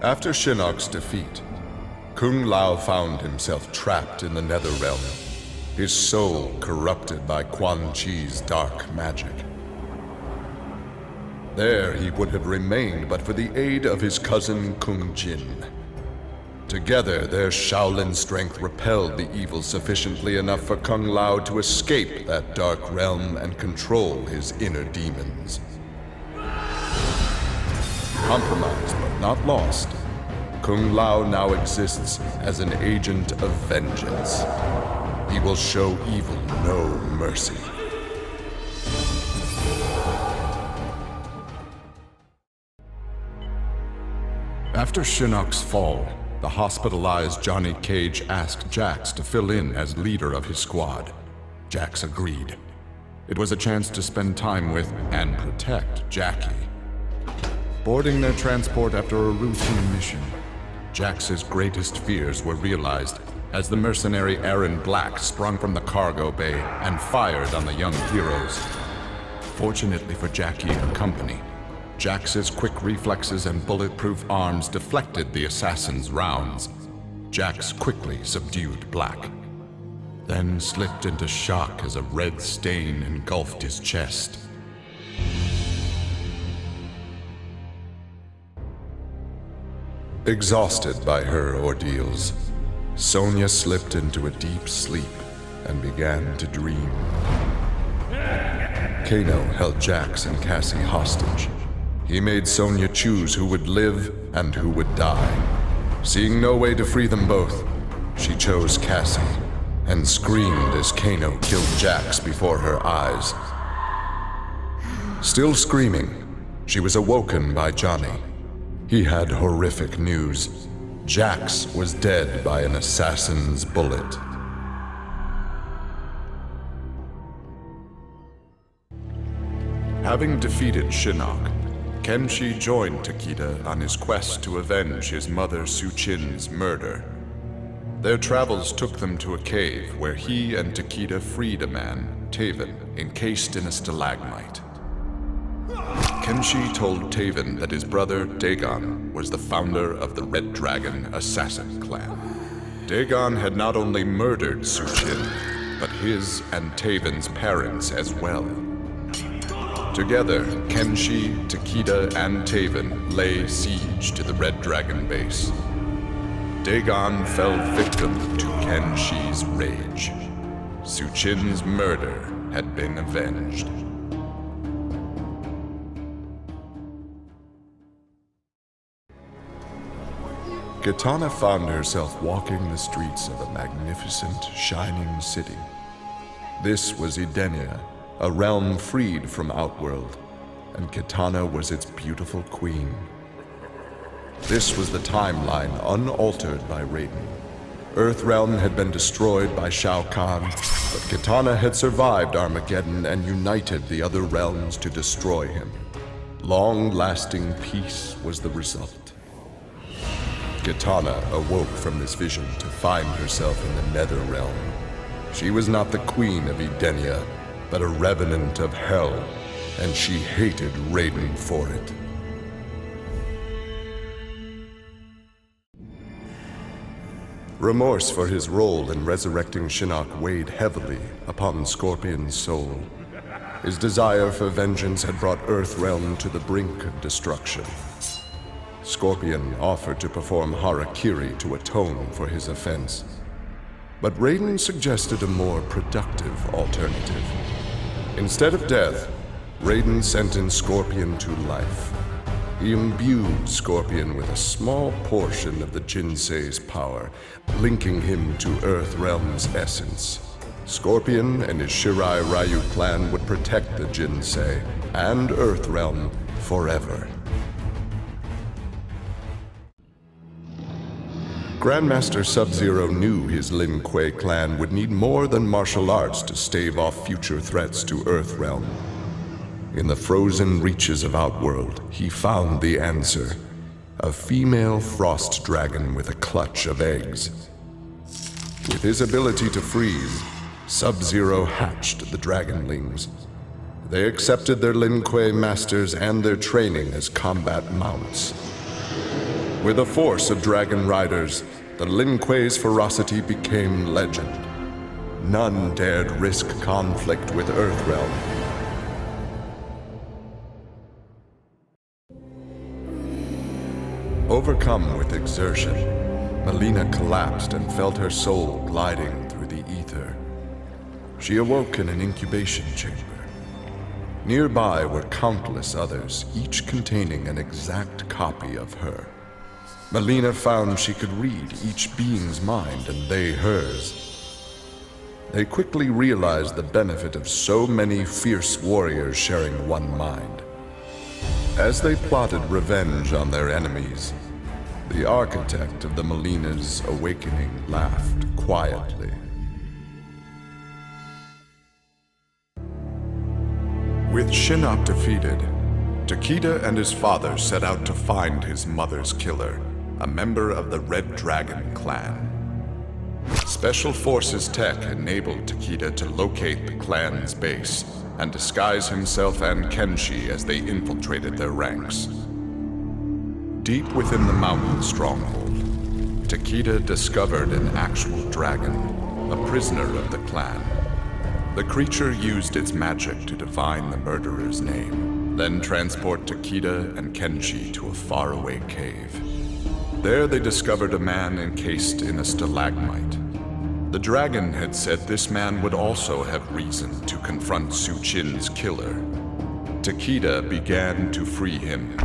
After Shinnok's defeat, Kung Lao found himself trapped in the Netherrealm, his soul corrupted by Quan Chi's dark magic. There he would have remained but for the aid of his cousin Kung Jin. Together, their Shaolin strength repelled the evil sufficiently enough for Kung Lao to escape that dark realm and control his inner demons. Compromised but not lost, Kung Lao now exists as an agent of vengeance. He will show evil no mercy. After Shinnok's fall, the hospitalized Johnny Cage asked Jax to fill in as leader of his squad. Jax agreed. It was a chance to spend time with and protect Jacqui. Boarding their transport after a routine mission, Jax's greatest fears were realized as the mercenary Erron Black sprung from the cargo bay and fired on the young heroes. Fortunately for Jacqui and company, Jax's quick reflexes and bulletproof arms deflected the assassin's rounds. Jax quickly subdued Black, then slipped into shock as a red stain engulfed his chest. Exhausted by her ordeals, Sonya slipped into a deep sleep and began to dream. Kano held Jax and Cassie hostage. He made Sonya choose who would live and who would die. Seeing no way to free them both, she chose Cassie and screamed as Kano killed Jax before her eyes. Still screaming, she was awoken by Johnny. He had horrific news. Jax was dead by an assassin's bullet. Having defeated Shinnok, Kenshi joined Takeda on his quest to avenge his mother Su-Chin's murder. Their travels took them to a cave where he and Takeda freed a man, Taven, encased in a stalagmite. Kenshi told Taven that his brother, Dagon, was the founder of the Red Dragon Assassin Clan. Dagon had not only murdered Su-Chin, but his and Taven's parents as well. Together, Kenshi, Takeda, and Taven lay siege to the Red Dragon base. Dagon fell victim to Kenshi's rage. Su-Chin's murder had been avenged. Kitana found herself walking the streets of a magnificent, shining city. This was Edenia, a realm freed from Outworld, and Kitana was its beautiful queen. This was the timeline unaltered by Raiden. Earthrealm had been destroyed by Shao Kahn, but Kitana had survived Armageddon and united the other realms to destroy him. Long-lasting peace was the result. Kitana awoke from this vision to find herself in the Netherrealm. She was not the queen of Edenia, but a revenant of hell, and she hated Raiden for it. Remorse for his role in resurrecting Shinnok weighed heavily upon Scorpion's soul. His desire for vengeance had brought Earthrealm to the brink of destruction. Scorpion offered to perform harakiri to atone for his offense. But Raiden suggested a more productive alternative. Instead of death, Raiden sentenced Scorpion to life. He imbued Scorpion with a small portion of the Jinsei's power, linking him to Earthrealm's essence. Scorpion and his Shirai Ryu clan would protect the Jinsei and Earthrealm forever. Grandmaster Sub-Zero knew his Lin Kuei clan would need more than martial arts to stave off future threats to Earthrealm. In the frozen reaches of Outworld, he found the answer. A female frost dragon with a clutch of eggs. With his ability to freeze, Sub-Zero hatched the Dragonlings. They accepted their Lin Kuei masters and their training as combat mounts. With a force of dragon riders, the Lin Kuei's ferocity became legend. None dared risk conflict with Earthrealm. Overcome with exertion, Mileena collapsed and felt her soul gliding through the ether. She awoke in an incubation chamber. Nearby were countless others, each containing an exact copy of her. Mileena found she could read each being's mind and they hers. They quickly realized the benefit of so many fierce warriors sharing one mind. As they plotted revenge on their enemies, the architect of the Mileena's awakening laughed quietly. With Shinnok defeated, Takeda and his father set out to find his mother's killer, a member of the Red Dragon clan. Special Forces tech enabled Takeda to locate the clan's base and disguise himself and Kenshi as they infiltrated their ranks. Deep within the mountain stronghold, Takeda discovered an actual dragon, a prisoner of the clan. The creature used its magic to divine the murderer's name, then transport Takeda and Kenshi to a faraway cave. There they discovered a man encased in a stalagmite. The dragon had said this man would also have reason to confront Su Qin's killer. Takeda began to free him.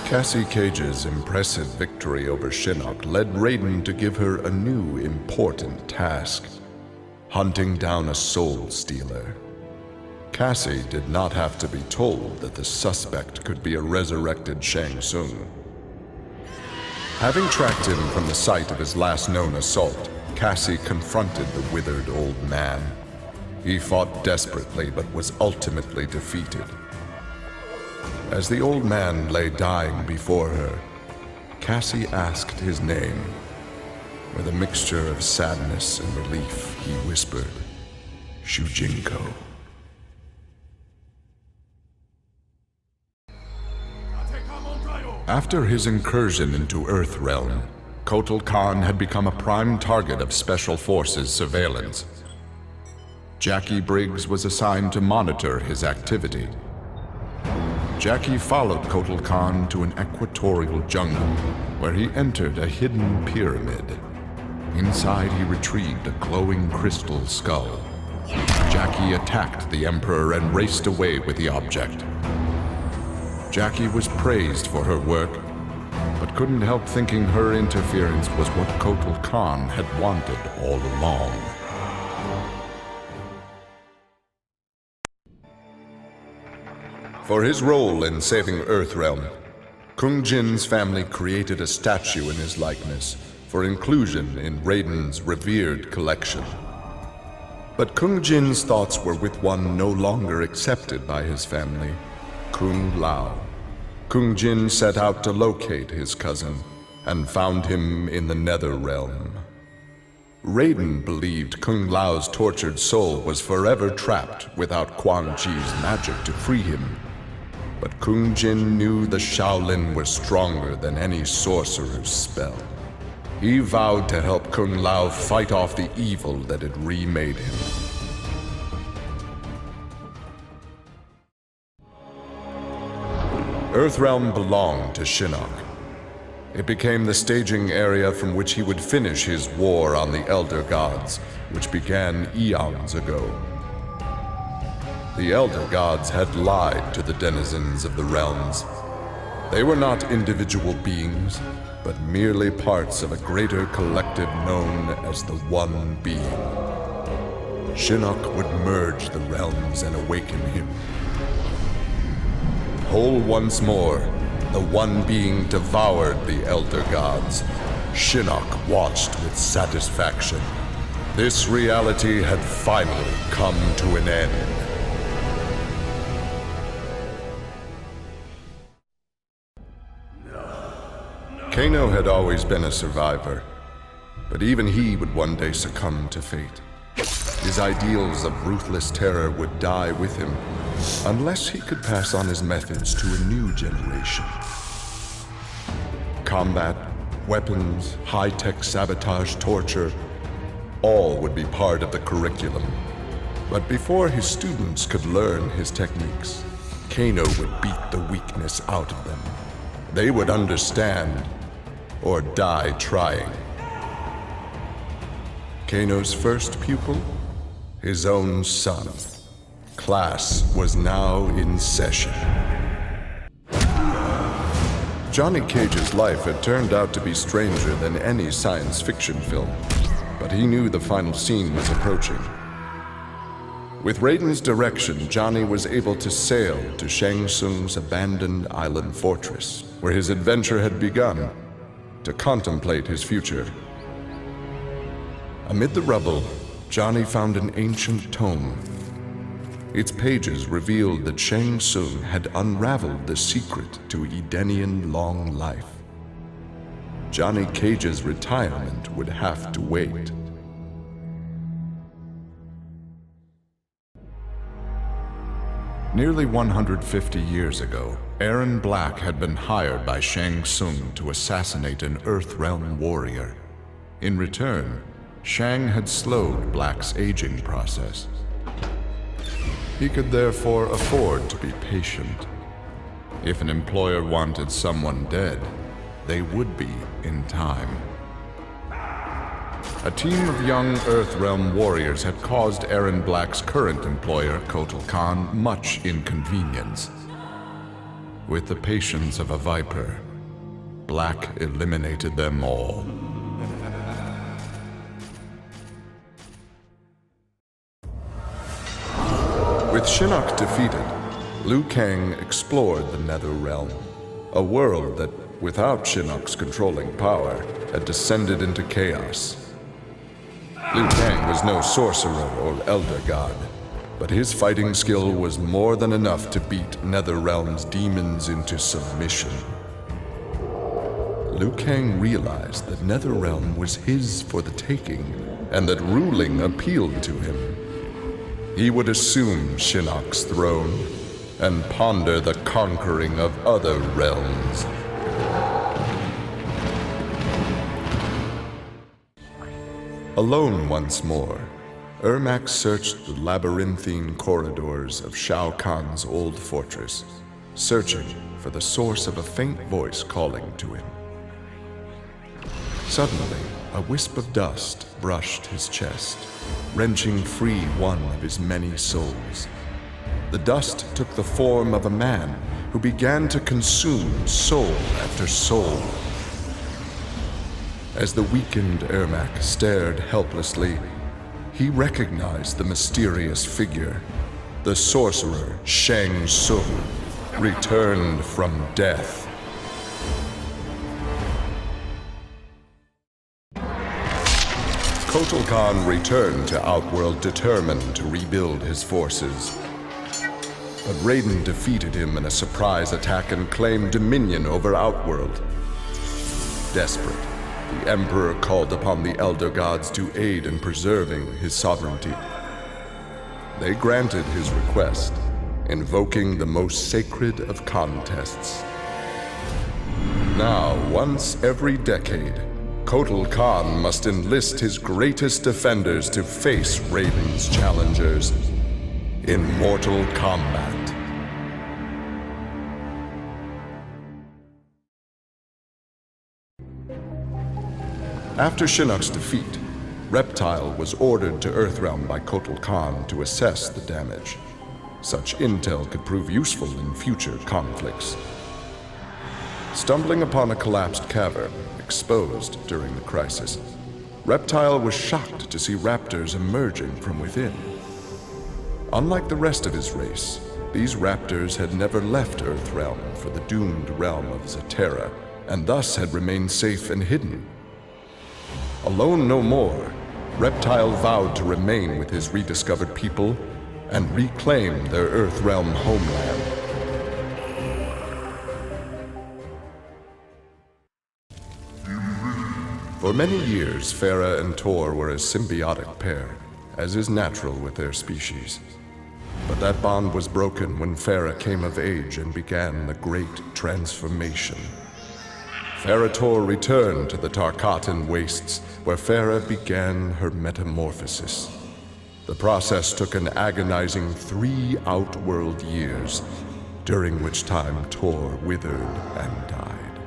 Cassie Cage's impressive victory over Shinnok led Raiden to give her a new important task: hunting down a soul stealer. Cassie did not have to be told that the suspect could be a resurrected Shang Tsung. Having tracked him from the site of his last known assault, Cassie confronted the withered old man. He fought desperately but was ultimately defeated. As the old man lay dying before her, Cassie asked his name. With a mixture of sadness and relief, he whispered, "Shujinko." After his incursion into Earthrealm, Kotal Kahn had become a prime target of Special Forces surveillance. Jacqui Briggs was assigned to monitor his activity. Jacqui followed Kotal Kahn to an equatorial jungle, where he entered a hidden pyramid. Inside, he retrieved a glowing crystal skull. Jacqui attacked the Emperor and raced away with the object. Jacqui was praised for her work, but couldn't help thinking her interference was what Kotal Kahn had wanted all along. For his role in saving Earthrealm, Kung Jin's family created a statue in his likeness for inclusion in Raiden's revered collection. But Kung Jin's thoughts were with one no longer accepted by his family, Kung Lao. Kung Jin set out to locate his cousin and found him in the Nether Realm. Raiden believed Kung Lao's tortured soul was forever trapped without Quan Chi's magic to free him. But Kung Jin knew the Shaolin was stronger than any sorcerer's spell. He vowed to help Kung Lao fight off the evil that had remade him. Earthrealm belonged to Shinnok. It became the staging area from which he would finish his war on the Elder Gods, which began eons ago. The Elder Gods had lied to the denizens of the realms. They were not individual beings, but merely parts of a greater collective known as the One Being. Shinnok would merge the realms and awaken him. Whole once more, the One Being devoured the Elder Gods. Shinnok watched with satisfaction. This reality had finally come to an end. Kano had always been a survivor, but even he would one day succumb to fate. His ideals of ruthless terror would die with him, unless he could pass on his methods to a new generation. Combat, weapons, high-tech sabotage, torture, all would be part of the curriculum. But before his students could learn his techniques, Kano would beat the weakness out of them. They would understand, or die trying. Kano's first pupil? His own son. Class was now in session. Johnny Cage's life had turned out to be stranger than any science fiction film, but he knew the final scene was approaching. With Raiden's direction, Johnny was able to sail to Shang Tsung's abandoned island fortress, where his adventure had begun, to contemplate his future. Amid the rubble, Johnny found an ancient tome. Its pages revealed that Shang Tsung had unraveled the secret to Edenian long life. Johnny Cage's retirement would have to wait. Nearly 150 years ago, Erron Black had been hired by Shang Tsung to assassinate an Earthrealm warrior. In return, Shang had slowed Black's aging process. He could therefore afford to be patient. If an employer wanted someone dead, they would be in time. A team of young Earthrealm warriors had caused Erron Black's current employer, Kotal Kahn, much inconvenience. With the patience of a viper, Black eliminated them all. With Shinnok defeated, Liu Kang explored the Netherrealm, a world that, without Shinnok's controlling power, had descended into chaos. Liu Kang was no sorcerer or elder god, but his fighting skill was more than enough to beat Netherrealm's demons into submission. Liu Kang realized that Netherrealm was his for the taking, and that ruling appealed to him. He would assume Shinnok's throne and ponder the conquering of other realms. Alone once more, Ermac searched the labyrinthine corridors of Shao Kahn's old fortress, searching for the source of a faint voice calling to him. Suddenly, a wisp of dust brushed his chest, wrenching free one of his many souls. The dust took the form of a man who began to consume soul after soul. As the weakened Ermac stared helplessly, he recognized the mysterious figure. The sorcerer Shang Tsung, returned from death. Kotal Kahn returned to Outworld determined to rebuild his forces. But Raiden defeated him in a surprise attack and claimed dominion over Outworld. Desperate, the Emperor called upon the Elder Gods to aid in preserving his sovereignty. They granted his request, invoking the most sacred of contests. Now, once every decade, Kotal Kahn must enlist his greatest defenders to face Raiden's challengers in mortal combat. After Shinnok's defeat, Reptile was ordered to Earthrealm by Kotal Kahn to assess the damage. Such intel could prove useful in future conflicts. Stumbling upon a collapsed cavern, exposed during the crisis, Reptile was shocked to see raptors emerging from within. Unlike the rest of his race, these raptors had never left Earthrealm for the doomed realm of Zaterra, and thus had remained safe and hidden. Alone no more, Reptile vowed to remain with his rediscovered people and reclaim their Earthrealm homeland. For many years, Ferra and Torr were a symbiotic pair, as is natural with their species. But that bond was broken when Ferra came of age and began the Great Transformation. Ferra Torr returned to the Tarkatan Wastes, where Ferra began her metamorphosis. The process took an agonizing 3 outworld years, during which time Torr withered and died.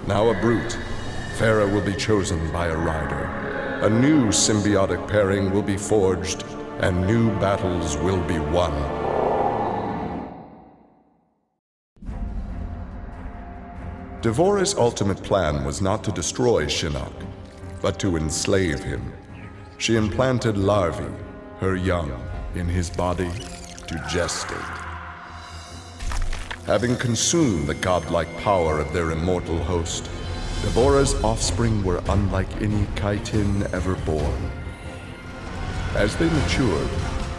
Now a brute, Ferra will be chosen by a rider. A new symbiotic pairing will be forged, and new battles will be won. Devora's ultimate plan was not to destroy Shinnok, but to enslave him. She implanted larvae, her young, in his body to gestate. Having consumed the godlike power of their immortal host, Devora's offspring were unlike any Chitin ever born. As they matured,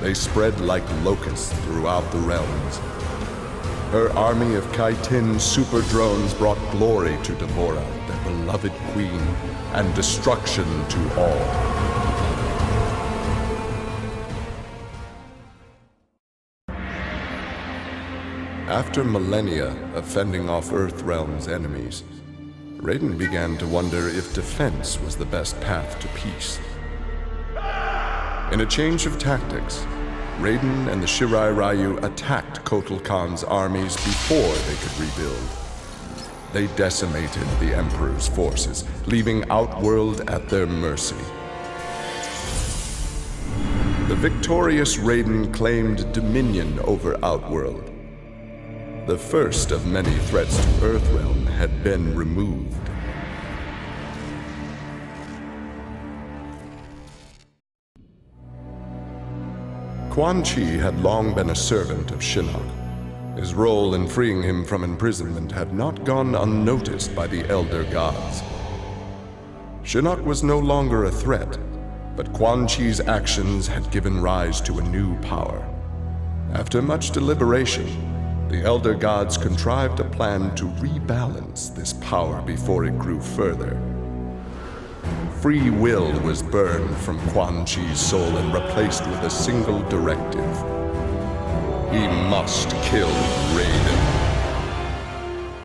they spread like locusts throughout the realms. Her army of Chitin super drones brought glory to Devora, their beloved queen, and destruction to all. After millennia of fending off Earthrealm's enemies, Raiden began to wonder if defense was the best path to peace. In a change of tactics, Raiden and the Shirai Ryu attacked Kotal Kahn's armies before they could rebuild. They decimated the Emperor's forces, leaving Outworld at their mercy. The victorious Raiden claimed dominion over Outworld. The first of many threats to Earthrealm had been removed. Quan Chi had long been a servant of Shinnok. His role in freeing him from imprisonment had not gone unnoticed by the Elder Gods. Shinnok was no longer a threat, but Quan Chi's actions had given rise to a new power. After much deliberation, the Elder Gods contrived a plan to rebalance this power before it grew further. Free will was burned from Quan Chi's soul and replaced with a single directive. He must kill Raiden.